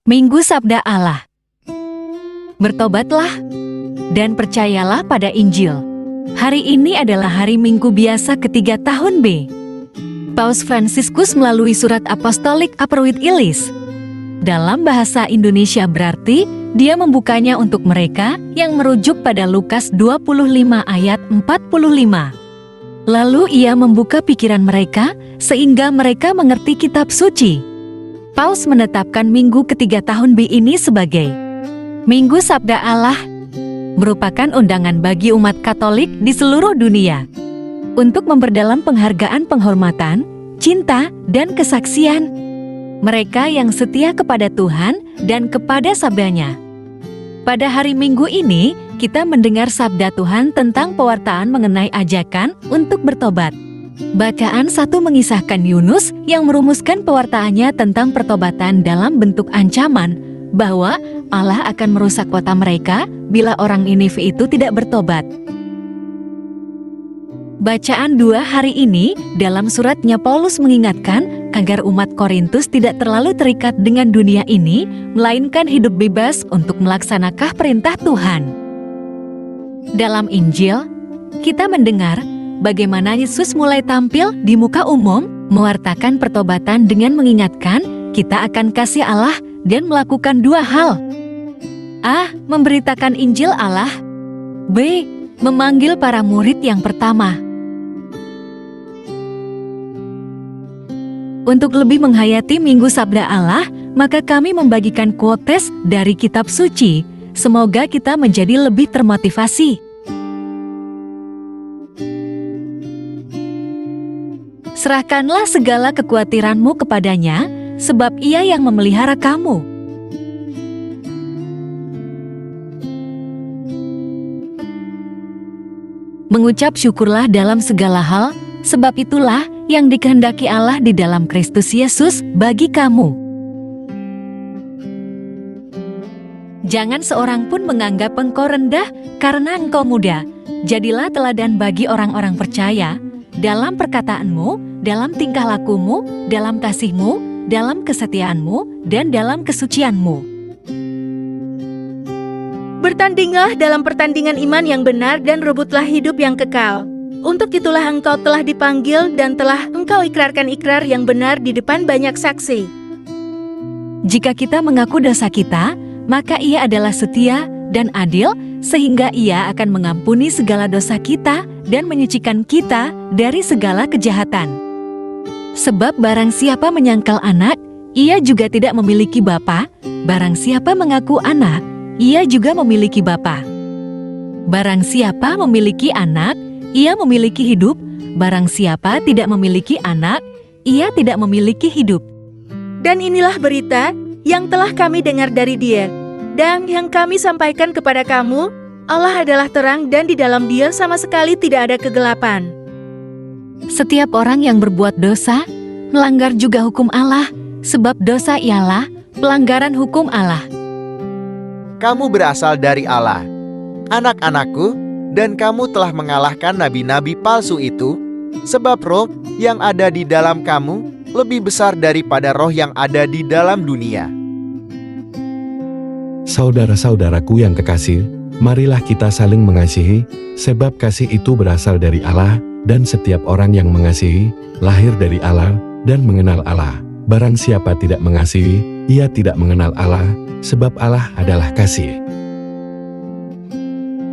Minggu Sabda Allah. Bertobatlah dan percayalah pada Injil. Hari ini adalah hari Minggu biasa ketiga tahun B. Paus Fransiskus melalui surat apostolik Aperuit Ilis. Dalam bahasa Indonesia berarti, dia membukanya untuk mereka yang merujuk pada Lukas 25 ayat 45. Lalu ia membuka pikiran mereka sehingga mereka mengerti kitab suci. Paus menetapkan Minggu ketiga tahun B ini sebagai Minggu Sabda Allah, merupakan undangan bagi umat Katolik di seluruh dunia untuk memperdalam penghargaan penghormatan, cinta, dan kesaksian mereka yang setia kepada Tuhan dan kepada sabdanya. Pada hari Minggu ini, kita mendengar sabda Tuhan tentang pewartaan mengenai ajakan untuk bertobat. Bacaan 1 mengisahkan Yunus yang merumuskan pewartaannya tentang pertobatan dalam bentuk ancaman bahwa Allah akan merusak kota mereka bila orang Ninive itu tidak bertobat. Bacaan 2 hari ini dalam suratnya Paulus mengingatkan agar umat Korintus tidak terlalu terikat dengan dunia ini, melainkan hidup bebas untuk melaksanakan perintah Tuhan. Dalam Injil, kita mendengar bagaimana Yesus mulai tampil di muka umum, mewartakan pertobatan dengan mengingatkan kita akan kasih Allah dan melakukan 2 hal. A. Memberitakan Injil Allah. B. Memanggil para murid yang pertama. Untuk lebih menghayati Minggu Sabda Allah, maka kami membagikan quotes dari kitab suci. Semoga kita menjadi lebih termotivasi. Serahkanlah segala kekhawatiranmu kepadanya, sebab Ia yang memelihara kamu. Mengucap syukurlah dalam segala hal, sebab itulah yang dikehendaki Allah di dalam Kristus Yesus bagi kamu. Jangan seorang pun menganggap engkau rendah karena engkau muda. Jadilah teladan bagi orang-orang percaya dalam perkataanmu, dalam tingkah lakumu, dalam kasihmu, dalam kesetiaanmu, dan dalam kesucianmu. Bertandinglah dalam pertandingan iman yang benar dan rebutlah hidup yang kekal. Untuk itulah engkau telah dipanggil dan telah engkau ikrarkan ikrar yang benar di depan banyak saksi. Jika kita mengaku dosa kita, maka Ia adalah setia dan adil, sehingga Ia akan mengampuni segala dosa kita dan menyucikan kita dari segala kejahatan. Sebab barang siapa menyangkal anak, ia juga tidak memiliki bapa. Barang siapa mengaku anak, ia juga memiliki bapa. Barang siapa memiliki anak, ia memiliki hidup. Barang siapa tidak memiliki anak, ia tidak memiliki hidup. Dan inilah berita yang telah kami dengar dari Dia, dan yang kami sampaikan kepada kamu, Allah adalah terang dan di dalam Dia sama sekali tidak ada kegelapan. Setiap orang yang berbuat dosa, melanggar juga hukum Allah, sebab dosa ialah pelanggaran hukum Allah. Kamu berasal dari Allah, anak-anakku, dan kamu telah mengalahkan nabi-nabi palsu itu, sebab roh yang ada di dalam kamu lebih besar daripada roh yang ada di dalam dunia. Saudara-saudaraku yang kekasih, marilah kita saling mengasihi, sebab kasih itu berasal dari Allah, dan setiap orang yang mengasihi, lahir dari Allah, dan mengenal Allah. Barang siapa tidak mengasihi, ia tidak mengenal Allah, sebab Allah adalah kasih.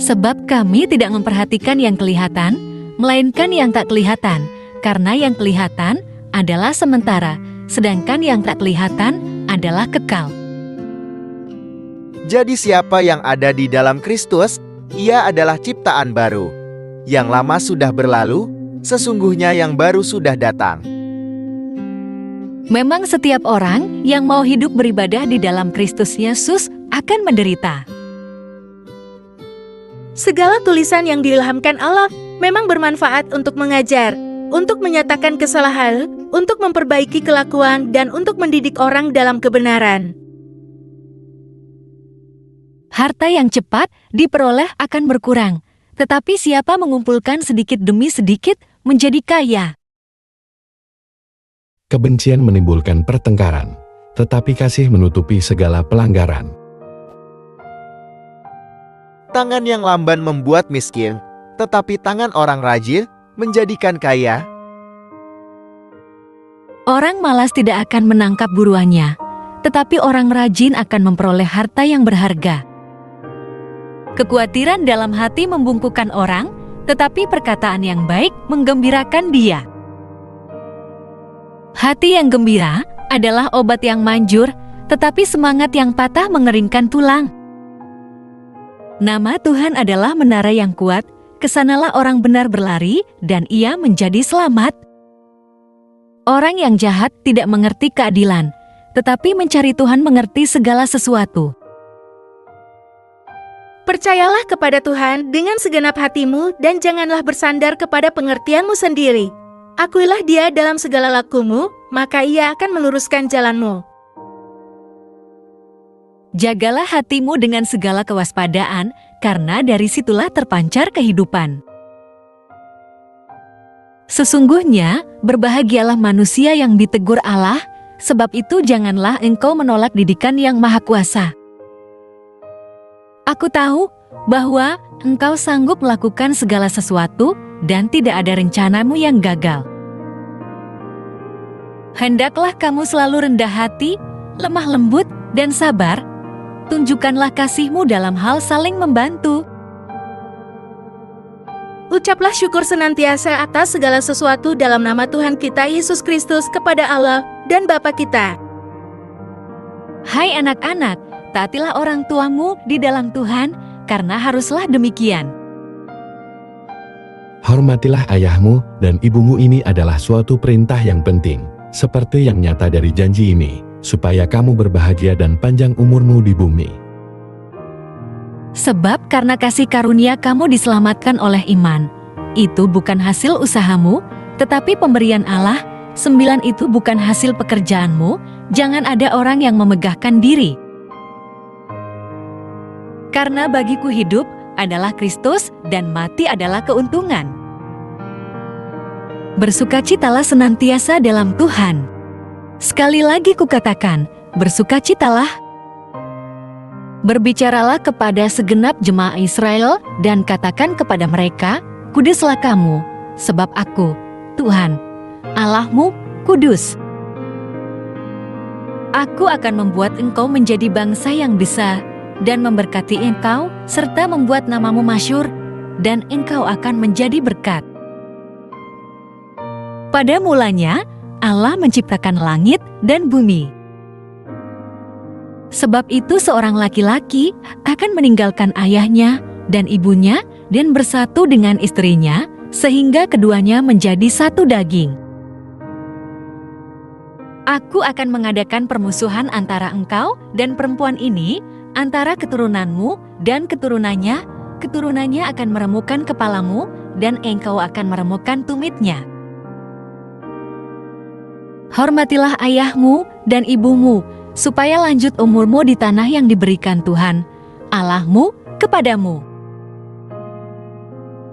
Sebab kami tidak memperhatikan yang kelihatan, melainkan yang tak kelihatan, karena yang kelihatan adalah sementara, sedangkan yang tak kelihatan adalah kekal. Jadi siapa yang ada di dalam Kristus, ia adalah ciptaan baru. Yang lama sudah berlalu, sesungguhnya yang baru sudah datang. Memang setiap orang yang mau hidup beribadah di dalam Kristus Yesus akan menderita. Segala tulisan yang diilhamkan Allah memang bermanfaat untuk mengajar, untuk menyatakan kesalahan, untuk memperbaiki kelakuan, dan untuk mendidik orang dalam kebenaran. Harta yang cepat diperoleh akan berkurang, tetapi siapa mengumpulkan sedikit demi sedikit menjadi kaya. Kebencian menimbulkan pertengkaran, tetapi kasih menutupi segala pelanggaran. Tangan yang lamban membuat miskin, tetapi tangan orang rajin menjadikan kaya. Orang malas tidak akan menangkap buruannya, tetapi orang rajin akan memperoleh harta yang berharga. Kekhawatiran dalam hati membungkukkan orang, tetapi perkataan yang baik menggembirakan dia. Hati yang gembira adalah obat yang manjur, tetapi semangat yang patah mengeringkan tulang. Nama Tuhan adalah menara yang kuat, kesanalah orang benar berlari, dan ia menjadi selamat. Orang yang jahat tidak mengerti keadilan, tetapi mencari Tuhan mengerti segala sesuatu. Percayalah kepada Tuhan dengan segenap hatimu dan janganlah bersandar kepada pengertianmu sendiri. Akuilah Dia dalam segala lakumu, maka Ia akan meluruskan jalanmu. Jagalah hatimu dengan segala kewaspadaan, karena dari situlah terpancar kehidupan. Sesungguhnya, berbahagialah manusia yang ditegur Allah, sebab itu janganlah engkau menolak didikan yang Maha Kuasa. Aku tahu bahwa engkau sanggup melakukan segala sesuatu dan tidak ada rencanamu yang gagal. Hendaklah kamu selalu rendah hati, lemah lembut, dan sabar. Tunjukkanlah kasihmu dalam hal saling membantu. Ucaplah syukur senantiasa atas segala sesuatu dalam nama Tuhan kita Yesus Kristus kepada Allah dan Bapa kita. Hai anak-anak, taatilah orang tuamu di dalam Tuhan, karena haruslah demikian. Hormatilah ayahmu dan ibumu, ini adalah suatu perintah yang penting, seperti yang nyata dari janji ini, supaya kamu berbahagia dan panjang umurmu di bumi. Sebab karena kasih karunia kamu diselamatkan oleh iman. Itu bukan hasil usahamu, tetapi pemberian Allah. 9 itu bukan hasil pekerjaanmu, jangan ada orang yang memegahkan diri. Karena bagiku hidup adalah Kristus dan mati adalah keuntungan. Bersukacitalah senantiasa dalam Tuhan. Sekali lagi kukatakan, bersukacitalah. Berbicaralah kepada segenap jemaah Israel dan katakan kepada mereka, kuduslah kamu, sebab aku, Tuhan, Allahmu, kudus. Aku akan membuat engkau menjadi bangsa yang besar dan memberkati engkau serta membuat namamu masyhur, dan engkau akan menjadi berkat. Pada mulanya, Allah menciptakan langit dan bumi. Sebab itu seorang laki-laki akan meninggalkan ayahnya dan ibunya dan bersatu dengan istrinya, sehingga keduanya menjadi satu daging. Aku akan mengadakan permusuhan antara engkau dan perempuan ini, antara keturunanmu dan keturunannya. Keturunannya akan meremukkan kepalamu, dan engkau akan meremukkan tumitnya. Hormatilah ayahmu dan ibumu, supaya lanjut umurmu di tanah yang diberikan Tuhan, Allahmu, kepadamu.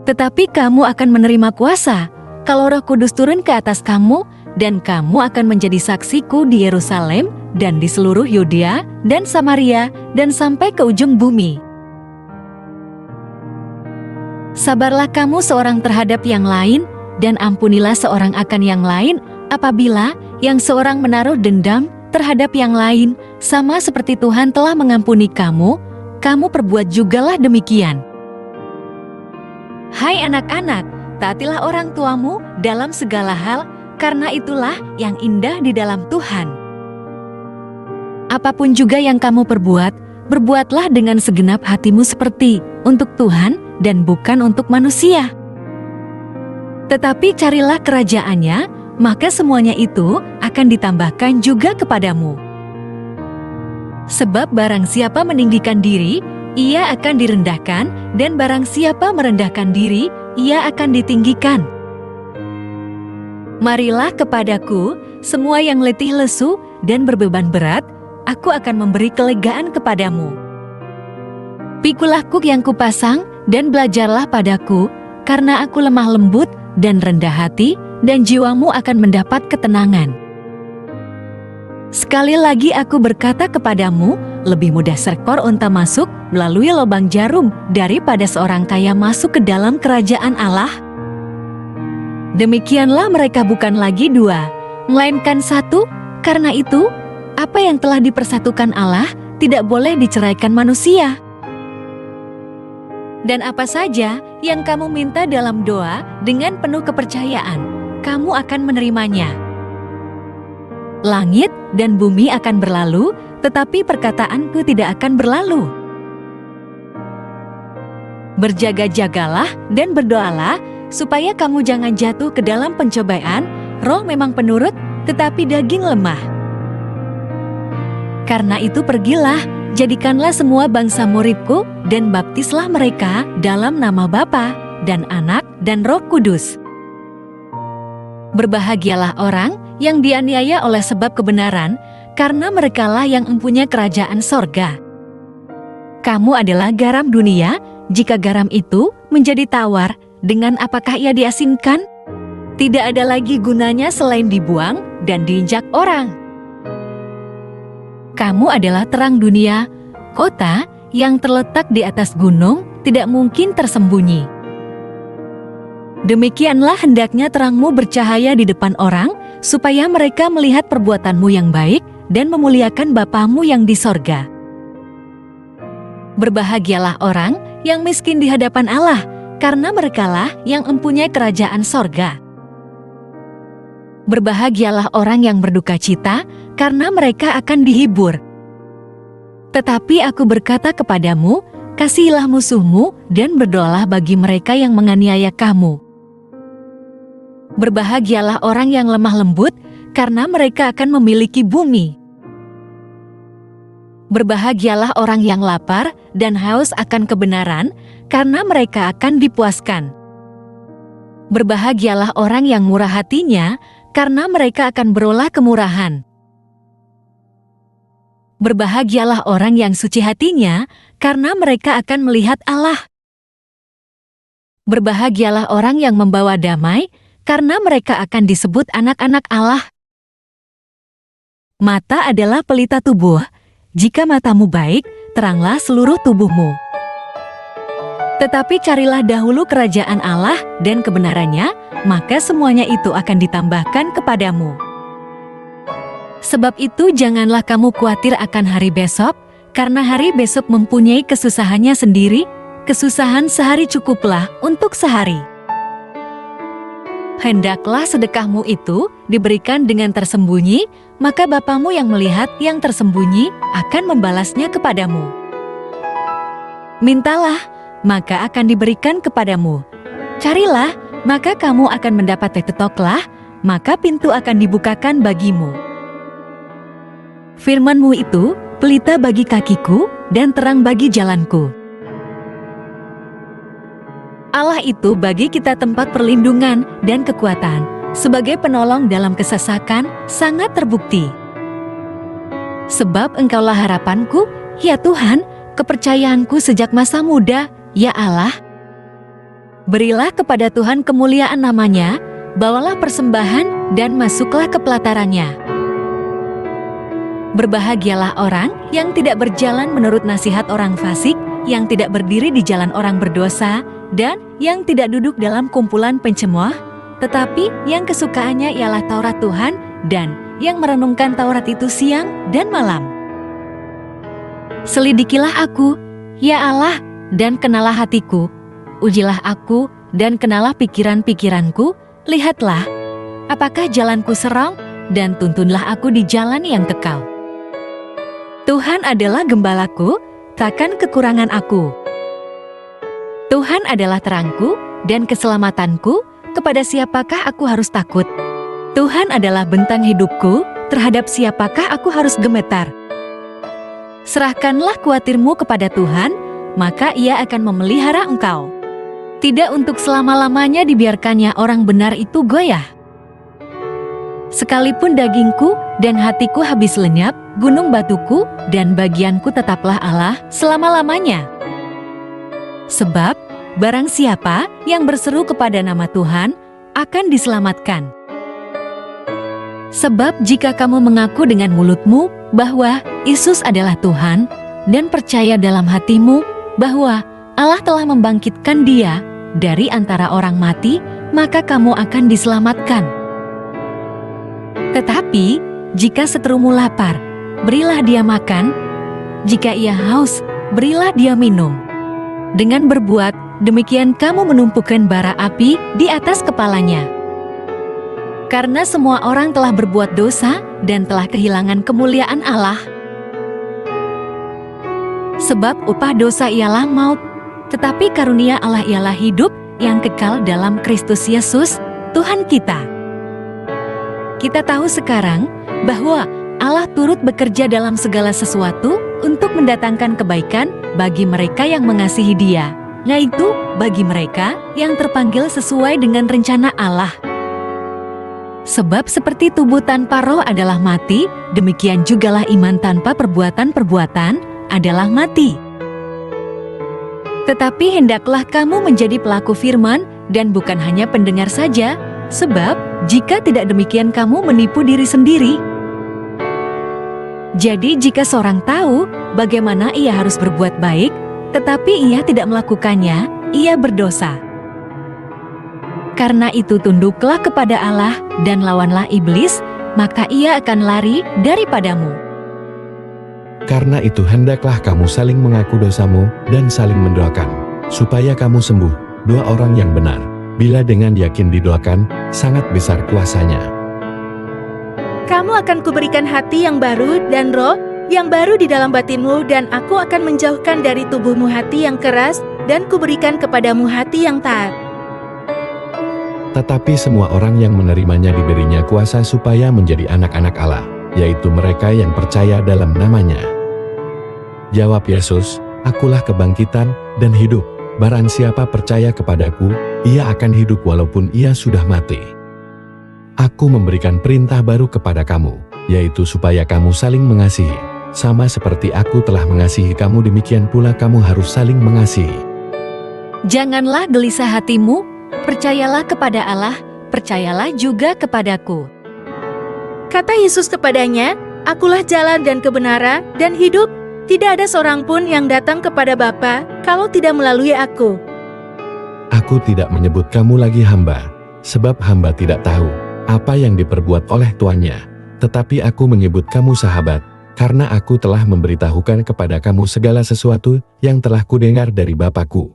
Tetapi kamu akan menerima kuasa, kalau Roh Kudus turun ke atas kamu, dan kamu akan menjadi saksiku di Yerusalem, dan di seluruh Yudea, dan Samaria, dan sampai ke ujung bumi. Sabarlah kamu seorang terhadap yang lain, dan ampunilah seorang akan yang lain, apabila yang seorang menaruh dendam terhadap yang lain, sama seperti Tuhan telah mengampuni kamu, kamu perbuat jugalah demikian. Hai anak-anak, taatilah orang tuamu dalam segala hal, karena itulah yang indah di dalam Tuhan. Apapun juga yang kamu perbuat, berbuatlah dengan segenap hatimu seperti untuk Tuhan dan bukan untuk manusia. Tetapi carilah kerajaannya, maka semuanya itu akan ditambahkan juga kepadamu. Sebab barang siapa meninggikan diri, ia akan direndahkan, dan barang siapa merendahkan diri, ia akan ditinggikan. Marilah kepadaku, semua yang letih lesu dan berbeban berat, aku akan memberi kelegaan kepadamu. Pikulah kuk yang kupasang, dan belajarlah padaku, karena aku lemah lembut dan rendah hati, dan jiwamu akan mendapat ketenangan. Sekali lagi aku berkata kepadamu, lebih mudah seekor unta masuk melalui lubang jarum daripada seorang kaya masuk ke dalam kerajaan Allah. Demikianlah mereka bukan lagi dua, melainkan satu. Karena itu, apa yang telah dipersatukan Allah tidak boleh diceraikan manusia. Dan apa saja yang kamu minta dalam doa dengan penuh kepercayaan, kamu akan menerimanya. Langit dan bumi akan berlalu, tetapi perkataanku tidak akan berlalu. Berjaga-jagalah dan berdoalah, supaya kamu jangan jatuh ke dalam pencobaan. Roh memang penurut, tetapi daging lemah. Karena itu pergilah, jadikanlah semua bangsa muridku, dan baptislah mereka dalam nama Bapa dan Anak dan Roh Kudus. Berbahagialah orang yang dianiaya oleh sebab kebenaran, karena merekalah yang mempunyai kerajaan sorga. Kamu adalah garam dunia. Jika garam itu menjadi tawar, dengan apakah ia diasinkan? Tidak ada lagi gunanya selain dibuang dan diinjak orang. Kamu adalah terang dunia. Kota yang terletak di atas gunung tidak mungkin tersembunyi. Demikianlah hendaknya terangmu bercahaya di depan orang, supaya mereka melihat perbuatanmu yang baik dan memuliakan Bapamu yang di sorga. Berbahagialah orang yang miskin di hadapan Allah, karena merekalah yang mempunyai kerajaan sorga. Berbahagialah orang yang berduka cita, karena mereka akan dihibur. Tetapi aku berkata kepadamu, kasihilah musuhmu dan berdoalah bagi mereka yang menganiaya kamu. Berbahagialah orang yang lemah lembut, karena mereka akan memiliki bumi. Berbahagialah orang yang lapar dan haus akan kebenaran, karena mereka akan dipuaskan. Berbahagialah orang yang murah hatinya, karena mereka akan beroleh kemurahan. Berbahagialah orang yang suci hatinya, karena mereka akan melihat Allah. Berbahagialah orang yang membawa damai, karena mereka akan disebut anak-anak Allah. Mata adalah pelita tubuh. Jika matamu baik, teranglah seluruh tubuhmu. Tetapi carilah dahulu kerajaan Allah dan kebenarannya, maka semuanya itu akan ditambahkan kepadamu. Sebab itu janganlah kamu khawatir akan hari besok, karena hari besok mempunyai kesusahannya sendiri. Kesusahan sehari cukuplah untuk sehari. Hendaklah sedekahmu itu diberikan dengan tersembunyi, maka Bapamu yang melihat yang tersembunyi akan membalasnya kepadamu. Mintalah, maka akan diberikan kepadamu. Carilah, maka kamu akan mendapat. Ketoklah, maka pintu akan dibukakan bagimu. Firman-Mu itu pelita bagi kakiku dan terang bagi jalanku. Allah itu bagi kita tempat perlindungan dan kekuatan, sebagai penolong dalam kesesakan sangat terbukti. Sebab Engkaulah harapanku, ya Tuhan, kepercayaanku sejak masa muda, ya Allah. Berilah kepada Tuhan kemuliaan namanya, bawalah persembahan dan masuklah ke pelatarannya. Berbahagialah orang yang tidak berjalan menurut nasihat orang fasik, yang tidak berdiri di jalan orang berdosa, dan yang tidak duduk dalam kumpulan pencemooh, tetapi yang kesukaannya ialah Taurat Tuhan, dan yang merenungkan Taurat itu siang dan malam. Selidikilah aku, ya Allah, dan kenalah hatiku. Ujilah aku dan kenalah pikiran-pikiranku. Lihatlah, apakah jalanku serong, dan tuntunlah aku di jalan yang kekal. Tuhan adalah gembalaku, takkan kekurangan aku. Tuhan adalah terangku dan keselamatanku, kepada siapakah aku harus takut? Tuhan adalah bentang hidupku, terhadap siapakah aku harus gemetar? Serahkanlah khawatirmu kepada Tuhan, maka Ia akan memelihara engkau. Tidak untuk selama-lamanya dibiarkannya orang benar itu goyah. Sekalipun dagingku dan hatiku habis lenyap, gunung batuku dan bagianku tetaplah Allah selama-lamanya. Sebab barang siapa yang berseru kepada nama Tuhan akan diselamatkan. Sebab jika kamu mengaku dengan mulutmu bahwa Yesus adalah Tuhan dan percaya dalam hatimu bahwa Allah telah membangkitkan Dia dari antara orang mati, maka kamu akan diselamatkan. Tetapi jika seterumu lapar, berilah dia makan, jika ia haus, berilah dia minum. Dengan berbuat demikian kamu menumpukan bara api di atas kepalanya. Karena semua orang telah berbuat dosa dan telah kehilangan kemuliaan Allah. Sebab upah dosa ialah maut, tetapi karunia Allah ialah hidup yang kekal dalam Kristus Yesus, Tuhan kita. Kita tahu sekarang bahwa Allah turut bekerja dalam segala sesuatu untuk mendatangkan kebaikan bagi mereka yang mengasihi Dia, yaitu bagi mereka yang terpanggil sesuai dengan rencana Allah. Sebab seperti tubuh tanpa roh adalah mati, demikian jugalah iman tanpa perbuatan-perbuatan adalah mati. Tetapi hendaklah kamu menjadi pelaku firman dan bukan hanya pendengar saja, sebab jika tidak demikian kamu menipu diri sendiri. Jadi jika seorang tahu bagaimana ia harus berbuat baik, tetapi ia tidak melakukannya, ia berdosa. Karena itu tunduklah kepada Allah dan lawanlah iblis, maka ia akan lari daripadamu. Karena itu hendaklah kamu saling mengaku dosamu dan saling mendoakan, supaya kamu sembuh, dua orang yang benar. Bila dengan yakin didoakan, sangat besar kuasanya. Kamu akan kuberikan hati yang baru dan roh yang baru di dalam batinmu, dan aku akan menjauhkan dari tubuhmu hati yang keras, dan kuberikan kepadamu hati yang taat. Tetapi semua orang yang menerimanya diberinya kuasa supaya menjadi anak-anak Allah, yaitu mereka yang percaya dalam namanya. Jawab Yesus, akulah kebangkitan dan hidup. Barang siapa percaya kepadaku, ia akan hidup walaupun ia sudah mati. Aku memberikan perintah baru kepada kamu, yaitu supaya kamu saling mengasihi. Sama seperti aku telah mengasihi kamu, demikian pula kamu harus saling mengasihi. Janganlah gelisah hatimu, percayalah kepada Allah, percayalah juga kepadaku. Kata Yesus kepadanya, akulah jalan dan kebenaran dan hidup. Tidak ada seorang pun yang datang kepada Bapa kalau tidak melalui aku. Aku tidak menyebut kamu lagi hamba, sebab hamba tidak tahu apa yang diperbuat oleh tuannya. Tetapi aku menyebut kamu sahabat, karena aku telah memberitahukan kepada kamu segala sesuatu yang telah kudengar dari Bapa-Ku.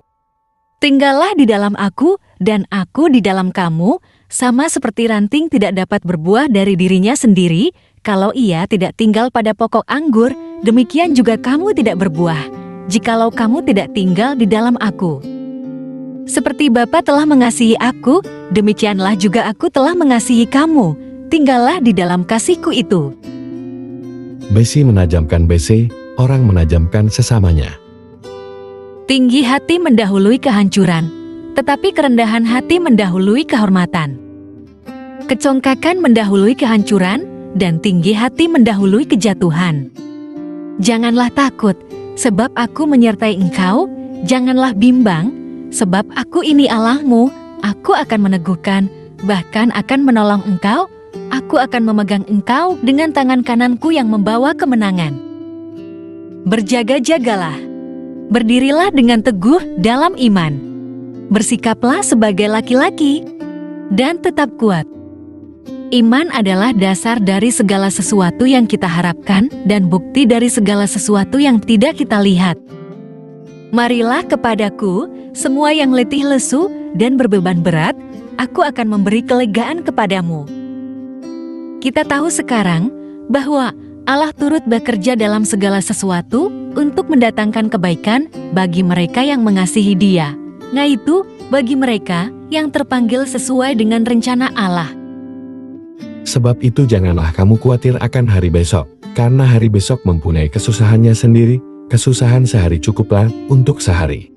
Tinggallah di dalam aku, dan aku di dalam kamu, sama seperti ranting tidak dapat berbuah dari dirinya sendiri, kalau ia tidak tinggal pada pokok anggur, demikian juga kamu tidak berbuah, jikalau kamu tidak tinggal di dalam aku. Seperti Bapa telah mengasihi aku, demikianlah juga aku telah mengasihi kamu, tinggallah di dalam kasihku itu. Besi menajamkan besi, orang menajamkan sesamanya. Tinggi hati mendahului kehancuran, tetapi kerendahan hati mendahului kehormatan. Kecongkakan mendahului kehancuran, dan tinggi hati mendahului kejatuhan. Janganlah takut, sebab aku menyertai engkau, janganlah bimbang, sebab aku ini Allahmu, aku akan meneguhkan, bahkan akan menolong engkau, aku akan memegang engkau dengan tangan kananku yang membawa kemenangan. Berjaga-jagalah, berdirilah dengan teguh dalam iman, bersikaplah sebagai laki-laki, dan tetap kuat. Iman adalah dasar dari segala sesuatu yang kita harapkan dan bukti dari segala sesuatu yang tidak kita lihat. Marilah kepadaku, semua yang letih lesu dan berbeban berat, aku akan memberi kelegaan kepadamu. Kita tahu sekarang bahwa Allah turut bekerja dalam segala sesuatu untuk mendatangkan kebaikan bagi mereka yang mengasihi Dia, yaitu bagi mereka yang terpanggil sesuai dengan rencana Allah. Sebab itu janganlah kamu khawatir akan hari besok, karena hari besok mempunyai kesusahannya sendiri, kesusahan sehari cukuplah untuk sehari.